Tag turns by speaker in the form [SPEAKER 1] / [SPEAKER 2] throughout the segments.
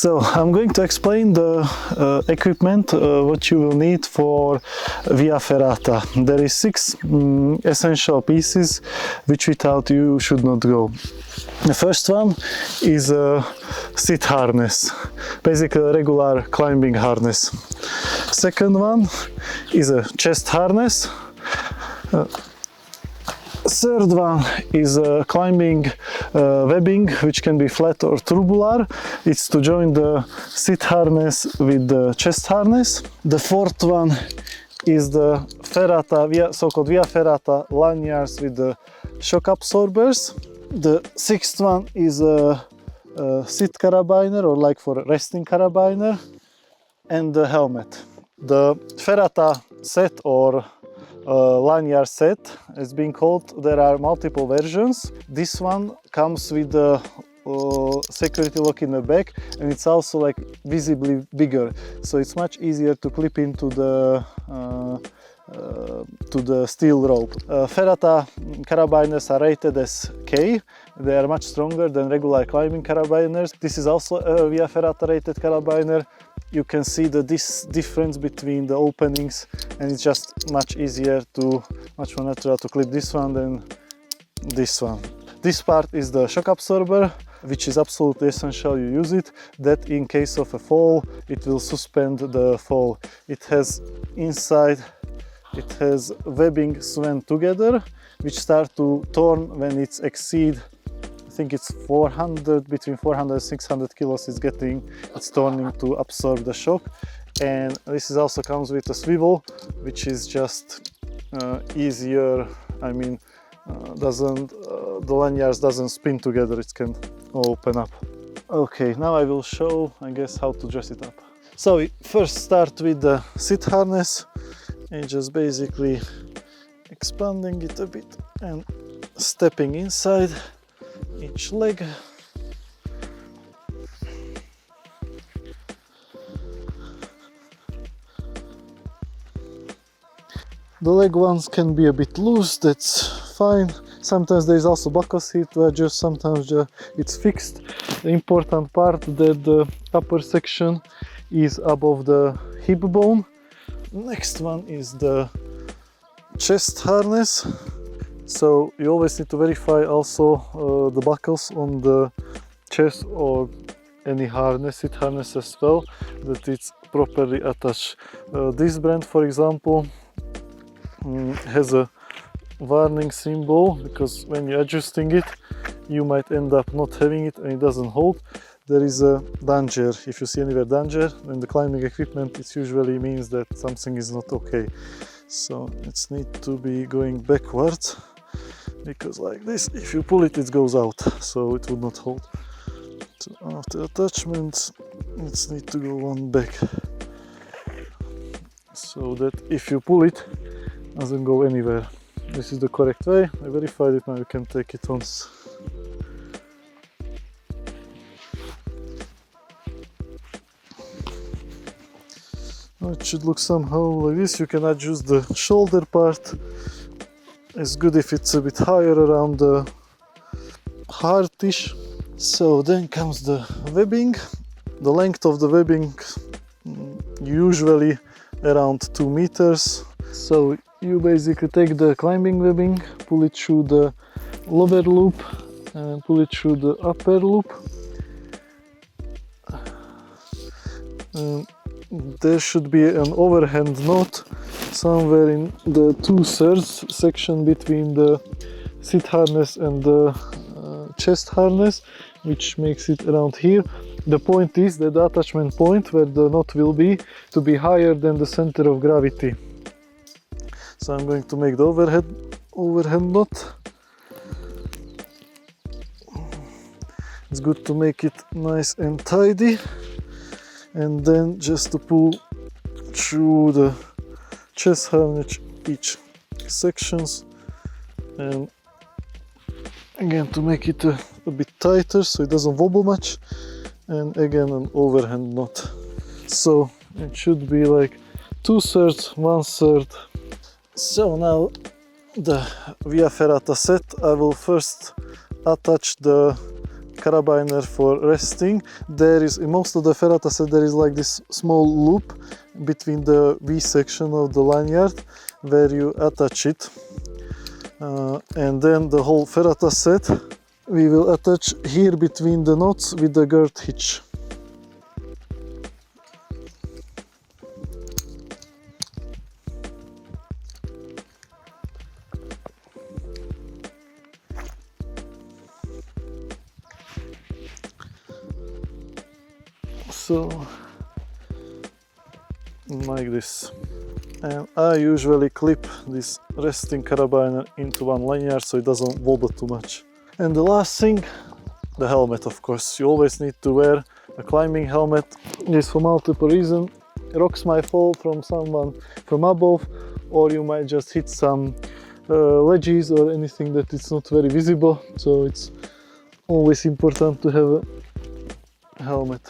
[SPEAKER 1] So I'm going to explain the equipment what you will need for Via Ferrata. There is 6 essential pieces which without you should not go. The first one is a seat harness, basically a regular climbing harness. Second one is a chest harness. Third one is a climbing webbing, which can be flat or tubular. It's to join the seat harness with the chest harness. The fourth one is the Ferrata, so-called Via Ferrata lanyards with the shock absorbers. The sixth one is a seat carabiner, or like for resting carabiner, and the helmet. The Ferrata set, or lanyard set, it's been called. There are multiple versions. This one comes with the security lock in the back, and it's also like visibly bigger, so it's much easier to clip into the steel rope. Ferrata carabiners are rated as K. They are much stronger than regular climbing carabiners. This is also a Via Ferrata rated carabiner. You can see this difference between the openings, and it's just much easier much more natural to clip this one than this one. This part is the shock absorber, which is absolutely essential you use it, that in case of a fall, it will suspend the fall. It has inside, it has webbing sewn together, which start to turn when it's exceed, I think it's 400, between 400 and 600 kilos it's turning to absorb the shock. And this is also comes with a swivel, which is just easier. I mean, the lanyards doesn't spin together, it can open up. Okay, now I will show, I guess, how to dress it up. So we first start with the seat harness, and just basically expanding it a bit and stepping inside each leg. The leg ones can be a bit loose, that's fine. Sometimes there is also buckle seat to adjust, sometimes it's fixed. The important part that the upper section is above the hip bone. Next one is the chest harness. So you always need to verify also the buckles on the chest or any harness, seat harness as well, that it's properly attached. This brand, for example, has a warning symbol, because when you're adjusting it, you might end up not having it and it doesn't hold. There is a danger. If you see anywhere danger in the climbing equipment, it usually means that something is not okay. So it's need to be going backwards, because like this, if you pull it, it goes out, so it would not hold. So after attachment, it need to go one back, so that if you pull it, doesn't go anywhere. This is the correct way. I verified it. Now you can take it once. It should look somehow like this. You can adjust the shoulder part. It's good if it's a bit higher around the heartish. So then comes the webbing. The length of the webbing usually around 2 meters. So you basically take the climbing webbing, pull it through the lower loop and pull it through the upper loop. There should be an overhand knot somewhere in the 2/3 section between the seat harness and the chest harness, which makes it around here. The point is that the attachment point where the knot will be to be higher than the center of gravity. So I'm going to make the overhand knot. It's good to make it nice and tidy, and then just to pull through the chest harness each sections, and again to make it a bit tighter so it doesn't wobble much, and again an overhand knot. So it should be like 2/3, 1/3. So now the Via Ferrata set, I will first attach the carabiner for resting. There is, in most of the Ferrata set, there is like this small loop between the V section of the lanyard where you attach it. And then the whole Ferrata set we will attach here between the knots with the girth hitch. So, like this. And I usually clip this resting carabiner into one lanyard so it doesn't wobble too much. And the last thing, the helmet, of course. You always need to wear a climbing helmet. This for multiple reasons. Rocks might fall from someone from above, or you might just hit some ledges or anything that is not very visible. So it's always important to have a helmet.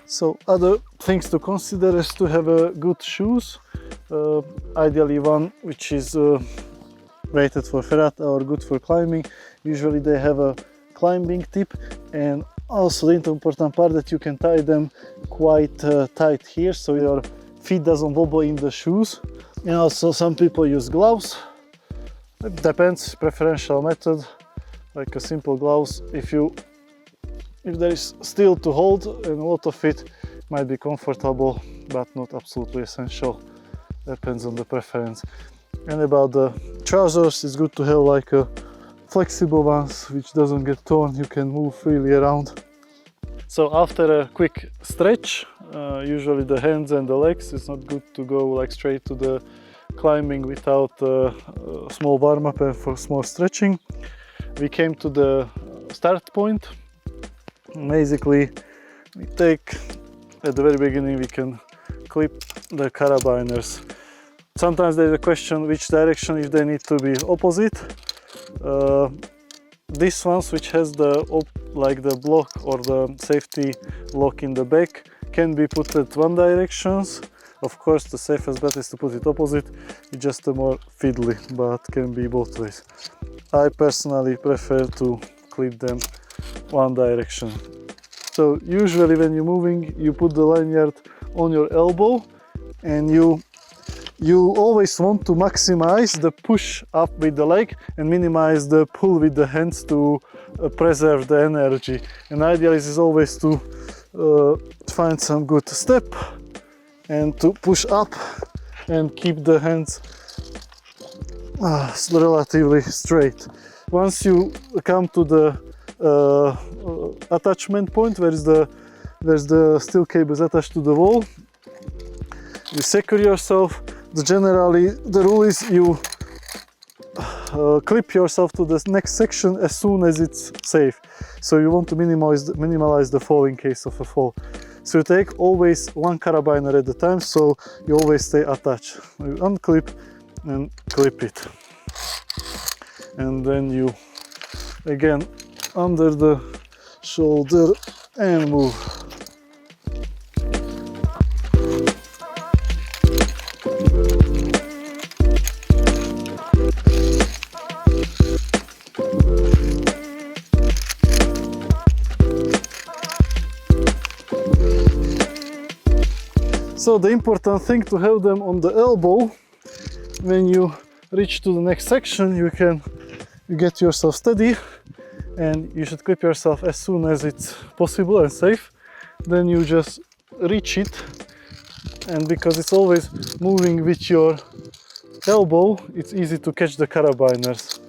[SPEAKER 1] So other things to consider is to have good shoes, ideally one which is rated for Ferrata or good for climbing. Usually they have a climbing tip, and also the important part that you can tie them quite tight here so your feet doesn't wobble in the shoes. And also some people use gloves. It depends, preferential method, like a simple gloves. If there is steel to hold, and a lot of it might be comfortable, but not absolutely essential. Depends on the preference. And about the trousers, it's good to have like a flexible ones, which doesn't get torn. You can move freely around. So after a quick stretch, usually the hands and the legs, it's not good to go like straight to the climbing without a small warm-up and for small stretching. We came to the start point. Basically, we take, at the very beginning, we can clip the carabiners. Sometimes there's a question which direction, if they need to be opposite. This ones, which has the block or the safety lock in the back, can be put at one direction. Of course, the safest bet is to put it opposite. It's just a more fiddly, but can be both ways. I personally prefer to clip them one direction. So usually when you're moving, you put the lanyard on your elbow, and you always want to maximize the push up with the leg and minimize the pull with the hands to preserve the energy. And ideally is always to find some good step and to push up and keep the hands relatively straight. Once you come to the attachment point, where the steel cable is attached to the wall, you secure yourself. Generally, the rule is you clip yourself to the next section as soon as it's safe. So you want to minimize the fall in case of a fall. So you take always one carabiner at a time, so you always stay attached. You unclip and clip it. And then you, again, under the shoulder and move. So the important thing to have them on the elbow. When you reach to the next section, you get yourself steady, and you should clip yourself as soon as it's possible and safe. Then you just reach it, and because it's always moving with your elbow, it's easy to catch the carabiners.